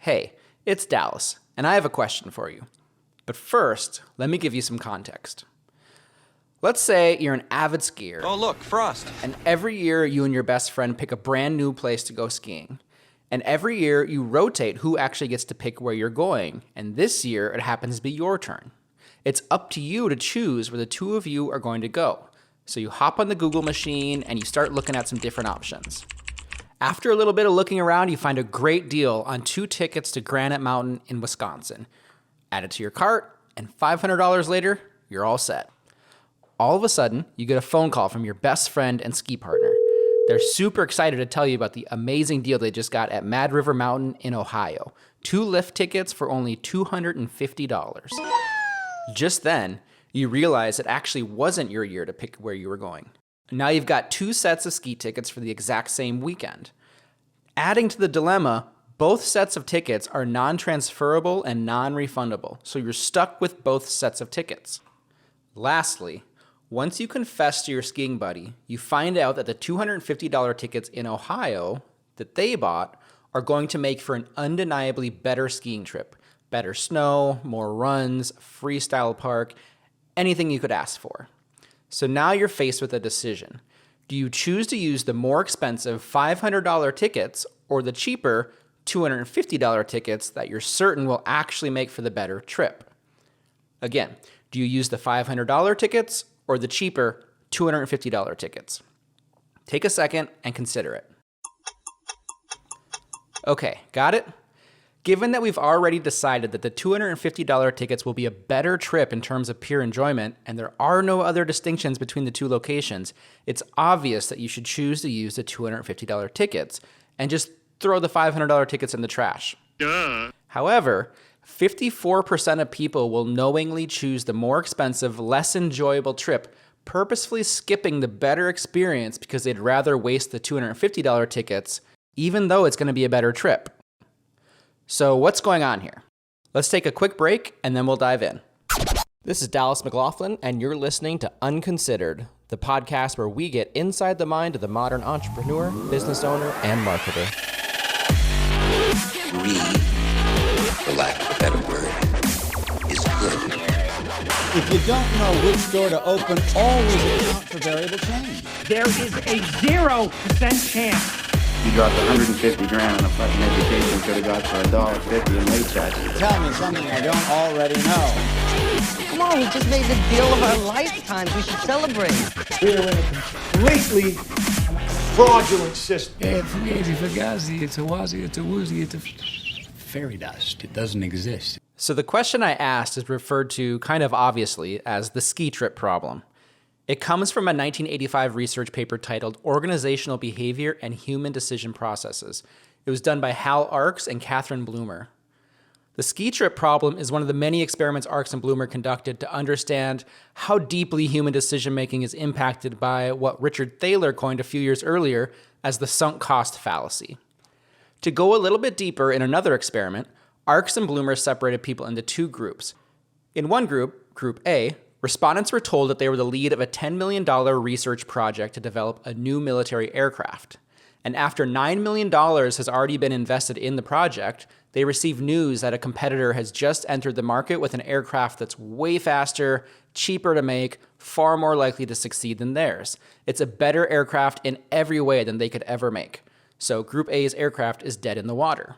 Hey, it's Dallas, and I have a question for you. But first, let me give you some context. Let's say you're an avid skier. Oh, look, frost. And every year you and your best friend pick a brand new place to go skiing. And every year you rotate who actually gets to pick where you're going. And this year it happens to be your turn. It's up to you to choose where the two of you are going to go. So you hop on the Google machine and you start looking at some different options. After a little bit of looking around, you find a great deal on 2 tickets to Granite Mountain in Wisconsin. Add it to your cart, and $500 later, you're all set. All of a sudden, you get a phone call from your best friend and ski partner. They're super excited to tell you about the amazing deal they just got at Mad River Mountain in Ohio. 2 lift tickets for only $250. Just then, you realize it actually wasn't your year to pick where you were going. Now you've got 2 sets of ski tickets for the exact same weekend. Adding to the dilemma, both sets of tickets are non-transferable and non-refundable, so you're stuck with both sets of tickets. Lastly, once you confess to your skiing buddy, you find out that the $250 tickets in Ohio that they bought are going to make for an undeniably better skiing trip. Better snow, more runs, freestyle park, anything you could ask for. So now you're faced with a decision. Do you choose to use the more expensive $500 tickets or the cheaper $250 tickets that you're certain will actually make for the better trip? Again, do you use the $500 tickets or the cheaper $250 tickets? Take a second and consider it. Okay, got it? Given that we've already decided that the $250 tickets will be a better trip in terms of pure enjoyment, and there are no other distinctions between the 2 locations, it's obvious that you should choose to use the $250 tickets and just throw the $500 tickets in the trash. Duh. However, 54% of people will knowingly choose the more expensive, less enjoyable trip, purposefully skipping the better experience because they'd rather waste the $250 tickets, even though it's going to be a better trip. So what's going on here? Let's take a quick break and then we'll dive in. This is Dallas McLaughlin, and you're listening to Unconsidered, the podcast where we get inside the mind of the modern entrepreneur, business owner, and marketer. Greed, for lack of a better word, is good. If you don't know which door to open, always account for variable change. There is a 0% chance. You dropped $150 grand on a fucking education could have got for $1.50 in late charges. Tell me something I don't already know. Come on, we just made the deal of our lifetimes. We should celebrate. We're in a completely fraudulent system. Yeah, fugazi, fugazi, it's a wazi, it's a woozy, it's a fairy dust. It doesn't exist. So the question I asked is referred to kind of obviously as the ski trip problem. It comes from a 1985 research paper titled Organizational Behavior and Human Decision Processes. It was done by Hal Arks and Catherine Bloomer. The ski trip problem is one of the many experiments Arks and Bloomer conducted to understand how deeply human decision-making is impacted by what Richard Thaler coined a few years earlier as the sunk cost fallacy. To go a little bit deeper in another experiment, Arks and Bloomer separated people into 2 groups. In one group, Group A, respondents were told that they were the lead of a $10 million research project to develop a new military aircraft. And after $9 million has already been invested in the project, they received news that a competitor has just entered the market with an aircraft that's way faster, cheaper to make, far more likely to succeed than theirs. It's a better aircraft in every way than they could ever make. So Group A's aircraft is dead in the water.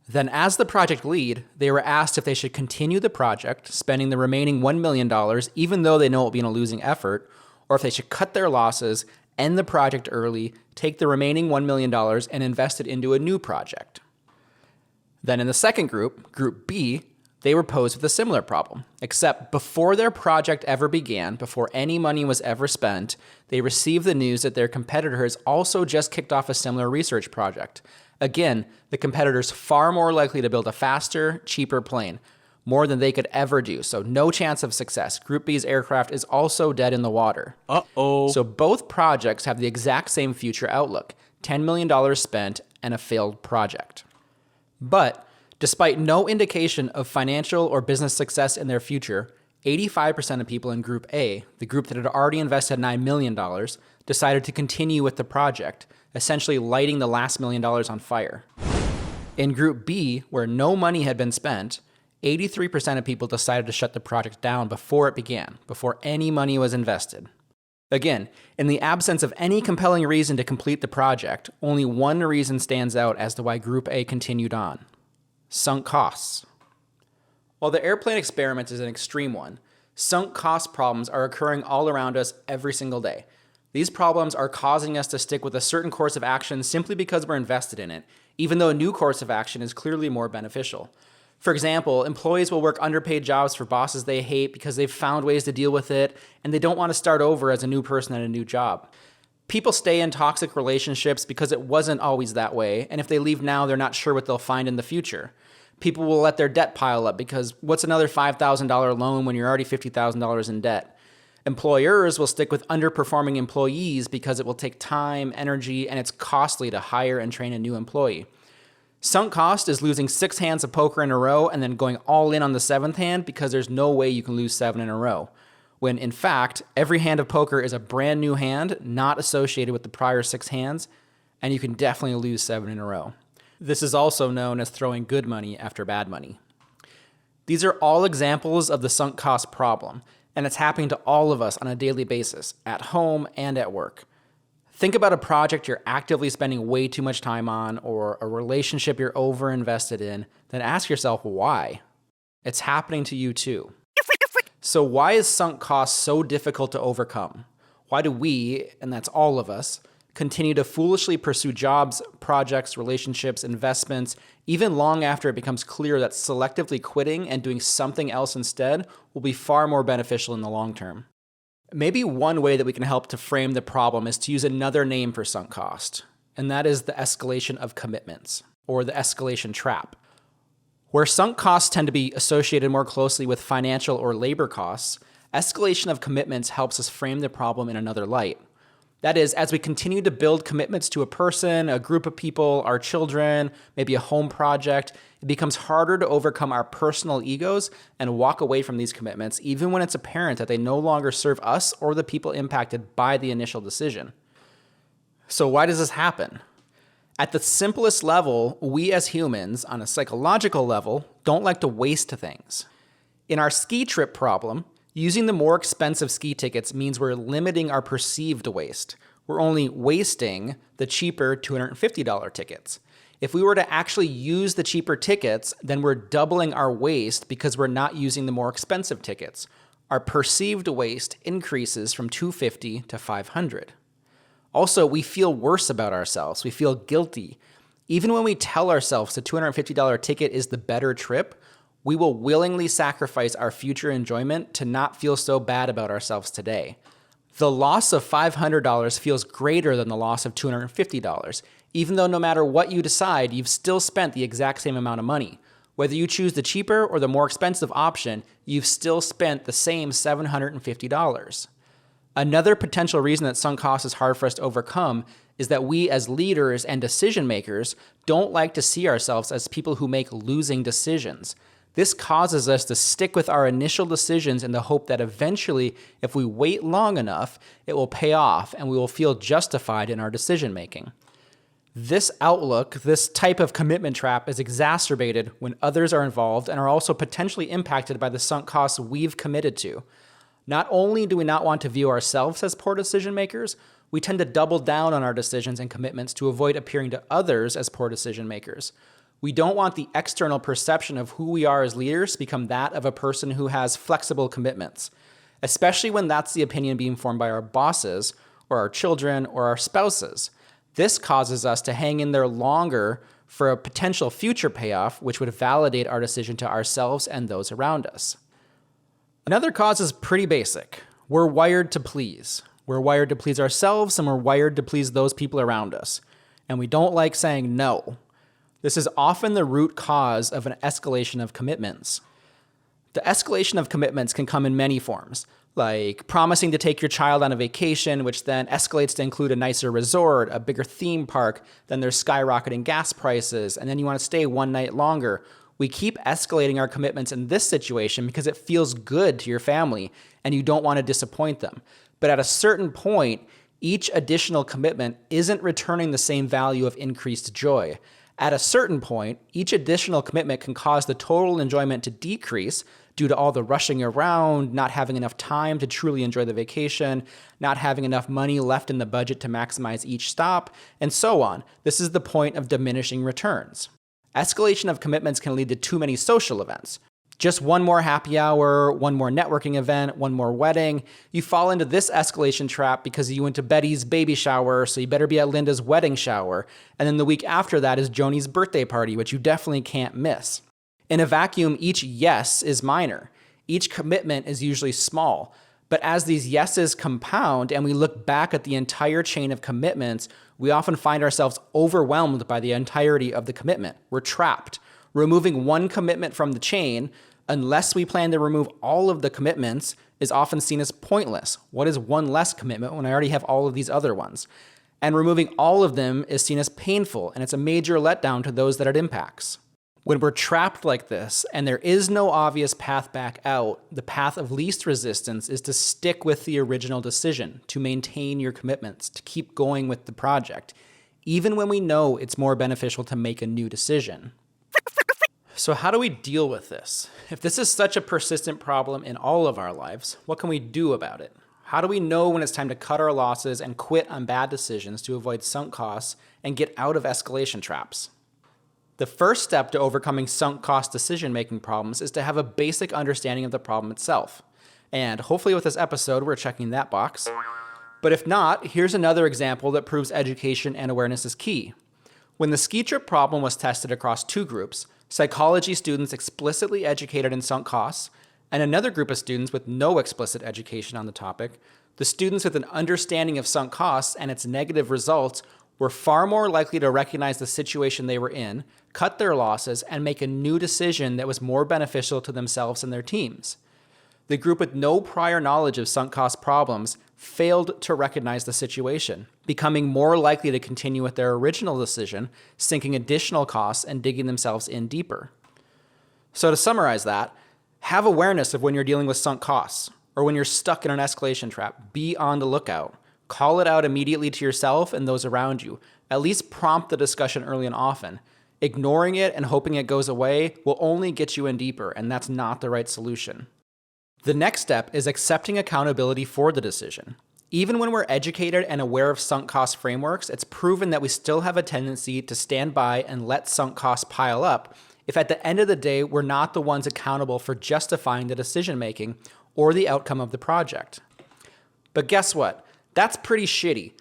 Then as the project lead, they were asked if they should continue the project, spending the remaining $1 million, even though they know it will be in a losing effort, or if they should cut their losses, end the project early, take the remaining $1 million, and invest it into a new project. Then in the second group, Group B, they were posed with a similar problem, except before their project ever began, before any money was ever spent, they received the news that their competitor has also just kicked off a similar research project. Again, the competitor's far more likely to build a faster, cheaper plane, more than they could ever do, so no chance of success. Group B's aircraft is also dead in the water. Uh-oh. So both projects have the exact same future outlook, $10 million spent and a failed project. But despite no indication of financial or business success in their future, 85% of people in Group A, the group that had already invested $9 million, decided to continue with the project, essentially lighting the last $1 million on fire. In Group B, where no money had been spent, 83% of people decided to shut the project down before it began, before any money was invested. Again, in the absence of any compelling reason to complete the project, only one reason stands out as to why Group A continued on: sunk costs. While the airplane experiment is an extreme one, sunk cost problems are occurring all around us every single day. These problems are causing us to stick with a certain course of action simply because we're invested in it, even though a new course of action is clearly more beneficial. For example, employees will work underpaid jobs for bosses they hate because they've found ways to deal with it, and they don't want to start over as a new person at a new job. People stay in toxic relationships because it wasn't always that way, and if they leave now, they're not sure what they'll find in the future. People will let their debt pile up because what's another $5,000 loan when you're already $50,000 in debt? Employers will stick with underperforming employees because it will take time, energy, and it's costly to hire and train a new employee. Sunk cost is losing 6 hands of poker in a row and then going all in on the 7th hand because there's no way you can lose 7 in a row. When in fact, every hand of poker is a brand new hand, not associated with the prior 6 hands, and you can definitely lose 7 in a row. This is also known as throwing good money after bad money. These are all examples of the sunk cost problem, and it's happening to all of us on a daily basis, at home and at work. Think about a project you're actively spending way too much time on, or a relationship you're over-invested in, then ask yourself why. It's happening to you too. So why is sunk cost so difficult to overcome? Why do we, and that's all of us, continue to foolishly pursue jobs, projects, relationships, investments, even long after it becomes clear that selectively quitting and doing something else instead will be far more beneficial in the long term? Maybe one way that we can help to frame the problem is to use another name for sunk cost, and that is the escalation of commitments, or the escalation trap. Where sunk costs tend to be associated more closely with financial or labor costs, escalation of commitments helps us frame the problem in another light. That is, as we continue to build commitments to a person, a group of people, our children, maybe a home project, it becomes harder to overcome our personal egos and walk away from these commitments, even when it's apparent that they no longer serve us or the people impacted by the initial decision. So why does this happen? At the simplest level, we as humans, on a psychological level, don't like to waste things. In our ski trip problem, using the more expensive ski tickets means we're limiting our perceived waste. We're only wasting the cheaper $250 tickets. If we were to actually use the cheaper tickets, then we're doubling our waste because we're not using the more expensive tickets. Our perceived waste increases from $250 to $500. Also, we feel worse about ourselves. We feel guilty. Even when we tell ourselves the $250 ticket is the better trip, we will willingly sacrifice our future enjoyment to not feel so bad about ourselves today. The loss of $500 feels greater than the loss of $250, even though no matter what you decide, you've still spent the exact same amount of money. Whether you choose the cheaper or the more expensive option, you've still spent the same $750. Another potential reason that sunk cost is hard for us to overcome is that we as leaders and decision makers don't like to see ourselves as people who make losing decisions. This causes us to stick with our initial decisions in the hope that eventually, if we wait long enough, it will pay off and we will feel justified in our decision making. This outlook, this type of commitment trap, is exacerbated when others are involved and are also potentially impacted by the sunk costs we've committed to. Not only do we not want to view ourselves as poor decision makers, we tend to double down on our decisions and commitments to avoid appearing to others as poor decision makers. We don't want the external perception of who we are as leaders to become that of a person who has flexible commitments, especially when that's the opinion being formed by our bosses or our children or our spouses. This causes us to hang in there longer for a potential future payoff, which would validate our decision to ourselves and those around us. Another cause is pretty basic. We're wired to please. We're wired to please ourselves, and we're wired to please those people around us. And we don't like saying no. This is often the root cause of an escalation of commitments. The escalation of commitments can come in many forms, like promising to take your child on a vacation, which then escalates to include a nicer resort, a bigger theme park, then there's skyrocketing gas prices, and then you want to stay one night longer. We keep escalating our commitments in this situation because it feels good to your family and you don't want to disappoint them. But at a certain point, each additional commitment isn't returning the same value of increased joy. At a certain point, each additional commitment can cause the total enjoyment to decrease due to all the rushing around, not having enough time to truly enjoy the vacation, not having enough money left in the budget to maximize each stop, and so on. This is the point of diminishing returns. Escalation of commitments can lead to too many social events. Just one more happy hour, one more networking event, one more wedding. You fall into this escalation trap because you went to Betty's baby shower, so you better be at Linda's wedding shower. And then the week after that is Joni's birthday party, which you definitely can't miss. In a vacuum, each yes is minor. Each commitment is usually small. But as these yeses compound and we look back at the entire chain of commitments, we often find ourselves overwhelmed by the entirety of the commitment. We're trapped. Removing one commitment from the chain, unless we plan to remove all of the commitments, is often seen as pointless. What is one less commitment when I already have all of these other ones? And removing all of them is seen as painful, and it's a major letdown to those that it impacts. When we're trapped like this, and there is no obvious path back out, the path of least resistance is to stick with the original decision, to maintain your commitments, to keep going with the project, even when we know it's more beneficial to make a new decision. So how do we deal with this? If this is such a persistent problem in all of our lives, what can we do about it? How do we know when it's time to cut our losses and quit on bad decisions to avoid sunk costs and get out of escalation traps? The first step to overcoming sunk cost decision-making problems is to have a basic understanding of the problem itself. And hopefully with this episode, we're checking that box. But if not, here's another example that proves education and awareness is key. When the ski trip problem was tested across two groups, psychology students explicitly educated in sunk costs, and another group of students with no explicit education on the topic, the students with an understanding of sunk costs and its negative results were far more likely to recognize the situation they were in, cut their losses, and make a new decision that was more beneficial to themselves and their teams. The group with no prior knowledge of sunk cost problems failed to recognize the situation, becoming more likely to continue with their original decision, sinking additional costs and digging themselves in deeper. So to summarize that, have awareness of when you're dealing with sunk costs, or when you're stuck in an escalation trap. Be on the lookout. Call it out immediately to yourself and those around you. At least prompt the discussion early and often. Ignoring it and hoping it goes away will only get you in deeper, and that's not the right solution. The next step is accepting accountability for the decision. Even when we're educated and aware of sunk cost frameworks, it's proven that we still have a tendency to stand by and let sunk costs pile up if at the end of the day we're not the ones accountable for justifying the decision making or the outcome of the project. But guess what? That's pretty shitty.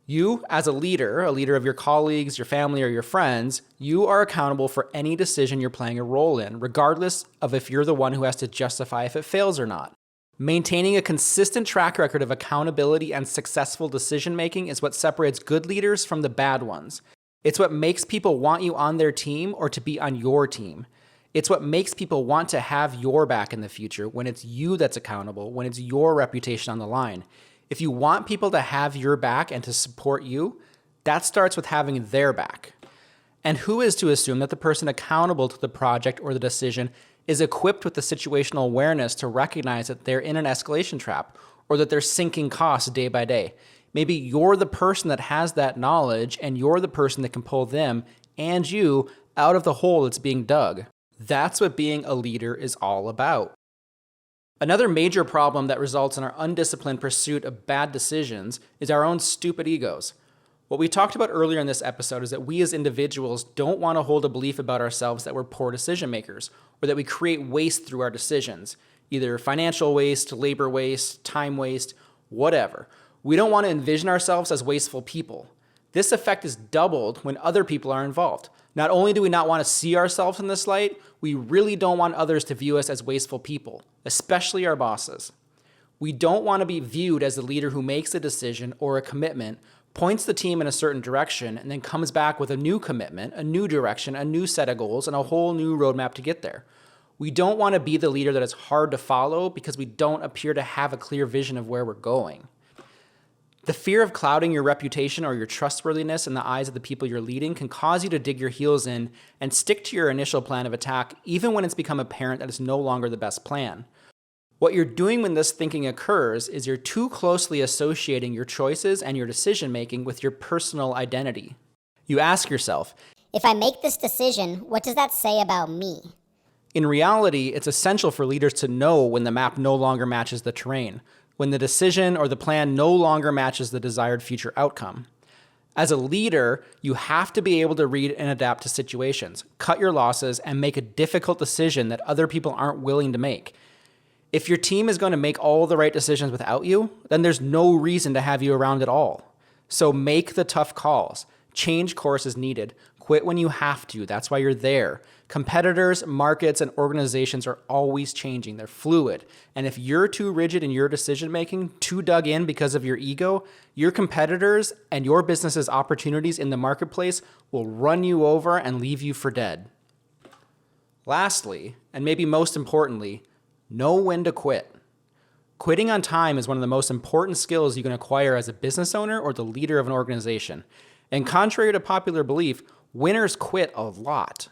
You, as a leader of your colleagues, your family, or your friends, you are accountable for any decision you're playing a role in, regardless of if you're the one who has to justify if it fails or not. Maintaining a consistent track record of accountability and successful decision-making is what separates good leaders from the bad ones. It's what makes people want you on their team or to be on your team. It's what makes people want to have your back in the future when it's you that's accountable, when it's your reputation on the line. If you want people to have your back and to support you, that starts with having their back. And who is to assume that the person accountable to the project or the decision is equipped with the situational awareness to recognize that they're in an escalation trap or that they're sinking costs day by day? Maybe you're the person that has that knowledge and you're the person that can pull them and you out of the hole that's being dug. That's what being a leader is all about. Another major problem that results in our undisciplined pursuit of bad decisions is our own stupid egos. What we talked about earlier in this episode is that we as individuals don't want to hold a belief about ourselves that we're poor decision makers or that we create waste through our decisions, either financial waste, labor waste, time waste, whatever. We don't want to envision ourselves as wasteful people. This effect is doubled when other people are involved. Not only do we not want to see ourselves in this light, we really don't want others to view us as wasteful people, especially our bosses. We don't want to be viewed as the leader who makes a decision or a commitment, points the team in a certain direction, and then comes back with a new commitment, a new direction, a new set of goals, and a whole new roadmap to get there. We don't want to be the leader that is hard to follow because we don't appear to have a clear vision of where we're going. The fear of clouding your reputation or your trustworthiness in the eyes of the people you're leading can cause you to dig your heels in and stick to your initial plan of attack, even when it's become apparent that it's no longer the best plan. What you're doing when this thinking occurs is you're too closely associating your choices and your decision-making with your personal identity. You ask yourself, If I make this decision, what does that say about me? In reality, it's essential for leaders to know when the map no longer matches the terrain, when the decision or the plan no longer matches the desired future outcome. As a leader, you have to be able to read and adapt to situations, cut your losses, and make a difficult decision that other people aren't willing to make. If your team is going to make all the right decisions without you, then there's no reason to have you around at all. So make the tough calls. Change course as needed. Quit when you have to. That's why you're there. Competitors, markets, and organizations are always changing. They're fluid. And if you're too rigid in your decision making, too dug in because of your ego, your competitors and your business's opportunities in the marketplace will run you over and leave you for dead. Lastly, and maybe most importantly, know when to quit. Quitting on time is one of the most important skills you can acquire as a business owner or the leader of an organization. And contrary to popular belief, winners quit a lot.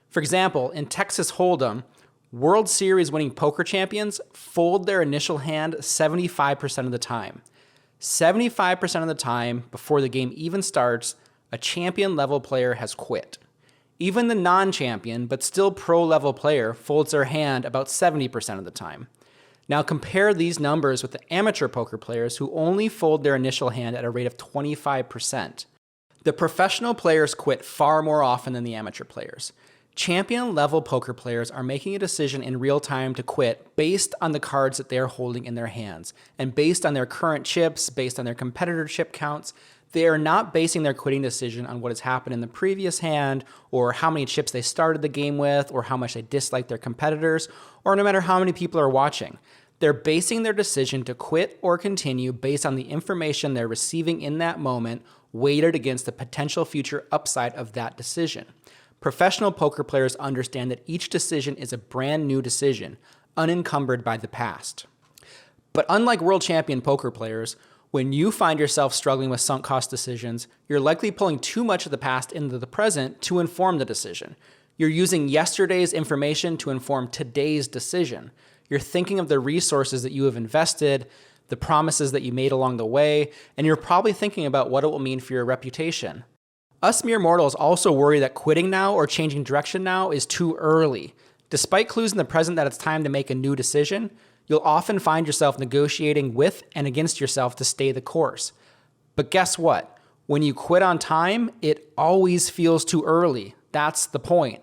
For example, in Texas Hold'em, World Series winning poker champions fold their initial hand 75% of the time. 75% of the time, before the game even starts, a champion level player has quit. Even the non-champion, but still pro-level player folds their hand about 70% of the time. Now compare these numbers with the amateur poker players who only fold their initial hand at a rate of 25%. The professional players quit far more often than the amateur players. Champion level poker players are making a decision in real time to quit based on the cards that they are holding in their hands and based on their current chips, based on their competitor chip counts. They are not basing their quitting decision on what has happened in the previous hand or how many chips they started the game with or how much they dislike their competitors or no matter how many people are watching. They're basing their decision to quit or continue based on the information they're receiving in that moment, weighted against the potential future upside of that decision. Professional poker players understand that each decision is a brand new decision, unencumbered by the past. But unlike world champion poker players, when you find yourself struggling with sunk cost decisions, you're likely pulling too much of the past into the present to inform the decision. You're using yesterday's information to inform today's decision. You're thinking of the resources that you have invested, the promises that you made along the way, and you're probably thinking about what it will mean for your reputation. Us mere mortals also worry that quitting now or changing direction now is too early. Despite clues in the present that it's time to make a new decision, you'll often find yourself negotiating with and against yourself to stay the course. But guess what? When you quit on time, it always feels too early. That's the point.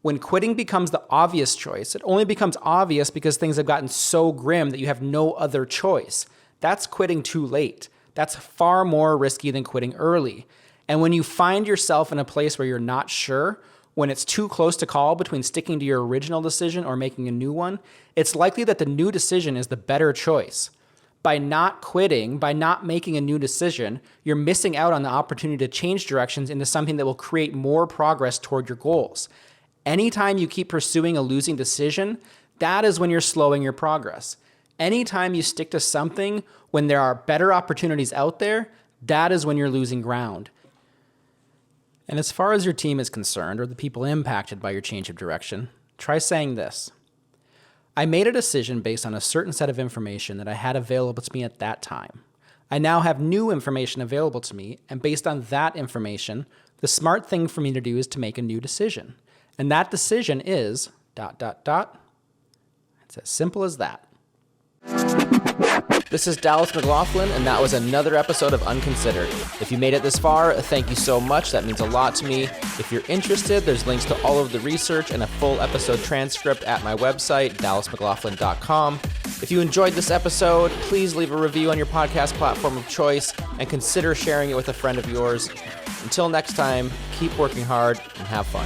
When quitting becomes the obvious choice, it only becomes obvious because things have gotten so grim that you have no other choice. That's quitting too late. That's far more risky than quitting early. And when you find yourself in a place where you're not sure, when it's too close to call between sticking to your original decision or making a new one, it's likely that the new decision is the better choice. By not quitting, by not making a new decision, you're missing out on the opportunity to change directions into something that will create more progress toward your goals. Anytime you keep pursuing a losing decision, that is when you're slowing your progress. Anytime you stick to something when there are better opportunities out there, that is when you're losing ground. And as far as your team is concerned, or the people impacted by your change of direction, try saying this. I made a decision based on a certain set of information that I had available to me at that time. I now have new information available to me, and based on that information, the smart thing for me to do is to make a new decision. And that decision is ... It's as simple as that. This is Dallas McLaughlin, and that was another episode of Unconsidered. If you made it this far, thank you so much. That means a lot to me. If you're interested, there's links to all of the research and a full episode transcript at my website, dallasmclaughlin.com. If you enjoyed this episode, please leave a review on your podcast platform of choice and consider sharing it with a friend of yours. Until next time, keep working hard and have fun.